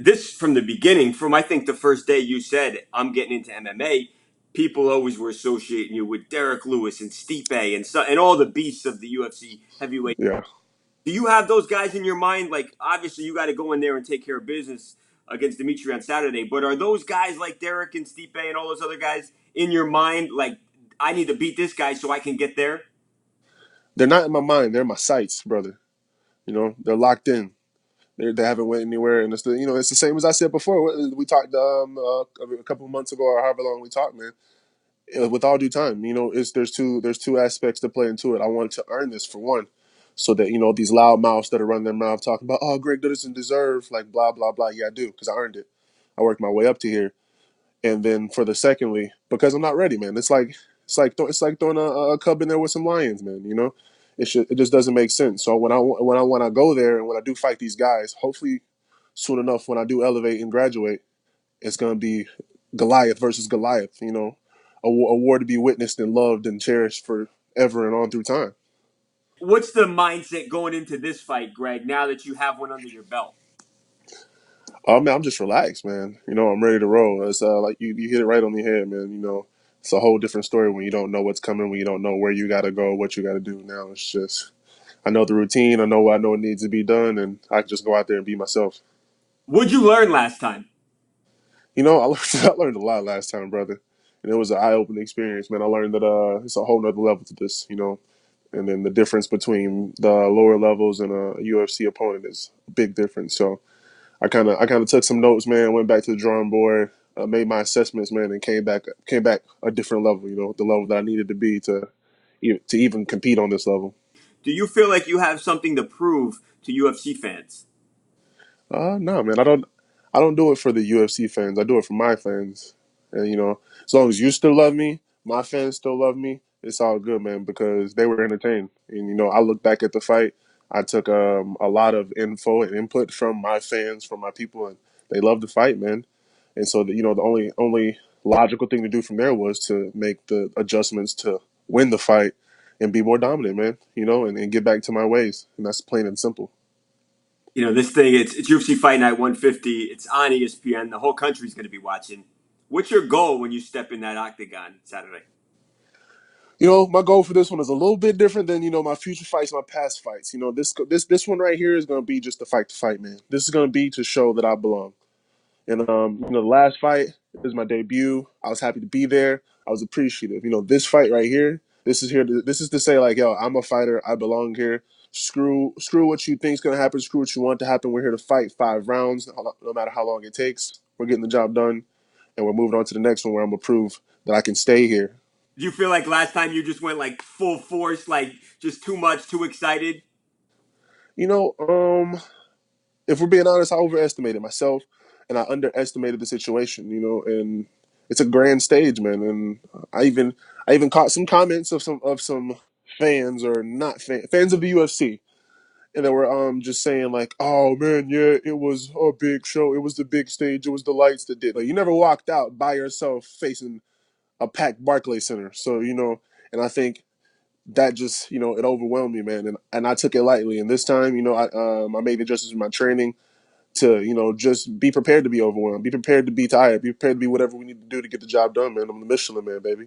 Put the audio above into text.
this from the beginning, from I think the first day you said I'm getting into MMA, people always were associating you with Derrick Lewis and Stipe and all the beasts of the UFC heavyweight. Yeah. Do you have those guys in your mind? Like, obviously, you got to go in there and take care of business against Dimitri on Saturday. But are those guys like Derrick and Stipe and all those other guys in your mind? Like, I need to beat this guy so I can get there. They're not in my mind. They're in my sights, brother. They're locked in. They haven't went anywhere, and it's the same as I said before. We talked a couple of months ago, or however long we talked, man. With all due time, it's there's two aspects to play into it. I wanted to earn this for one, so that these loud mouths that are running their mouth talking about, oh, Greg doesn't deserve, like, blah blah blah. Yeah, I do, because I earned it. I worked my way up to here. And then for the secondly, because I'm not ready, man. It's like throwing a cub in there with some lions, man. It just doesn't make sense. So when I go there and when I do fight these guys, hopefully soon enough when I do elevate and graduate, it's gonna be Goliath versus Goliath. A war to be witnessed and loved and cherished forever and on through time. What's the mindset going into this fight, Greg? Now that you have one under your belt, Oh man, I'm just relaxed, man. I'm ready to roll. It's like you hit it right on the head, man. It's a whole different story when you don't know what's coming, when you don't know where you got to go, what you got to do. Now it's just I know the routine, I know what needs to be done, and I can just go out there and be myself. what'd you learn last time? I learned, I learned a lot last time, brother, and it was an eye opening experience, man. I learned that it's a whole nother level to this, and then the difference between the lower levels and a UFC opponent is a big difference. So I kind of took some notes, man. Went back to the drawing board, made my assessments, man, and came back a different level. The level that I needed to be to even compete on this level. Do you feel like you have something to prove to UFC fans? No, man, I don't do it for the UFC fans. I do it for my fans, and as long as you still love me, my fans still love me. It's all good, man, because they were entertained. And I look back at the fight. I took a lot of info and input from my fans, from my people, and they loved the fight, man. And so the only logical thing to do from there was to make the adjustments to win the fight and be more dominant, man. And get back to my ways, and that's plain and simple. This thing, it's UFC Fight Night 150. It's on ESPN. The whole country's going to be watching. What's your goal when you step in that octagon Saturday? My goal for this one is a little bit different than my future fights, my past fights. This one right here is gonna be just to fight, man. This is gonna be to show that I belong. And the last fight is my debut. I was happy to be there. I was appreciative. This fight right here, this is to say, like, yo, I'm a fighter. I belong here. Screw what you think's gonna happen. Screw what you want to happen. We're here to fight 5 rounds, no matter how long it takes. We're getting the job done, and we're moving on to the next one where I'm gonna prove that I can stay here. Do you feel like last time you just went like full force, like just too much, too excited? You know, um, if we're being honest, I overestimated myself and I underestimated the situation, and it's a grand stage, man. And I even caught some comments of some fans or not fans of the UFC, and they were just saying like, "Oh man, yeah, it was a big show. It was the big stage. It was the lights that did." Like, you never walked out by yourself facing a packed Barclays Center, so and I think that just it overwhelmed me, man, and I took it lightly. And this time, I made adjustments in my training to just be prepared to be overwhelmed, be prepared to be tired, be prepared to be whatever we need to do to get the job done, man. I'm the Michelin man, baby.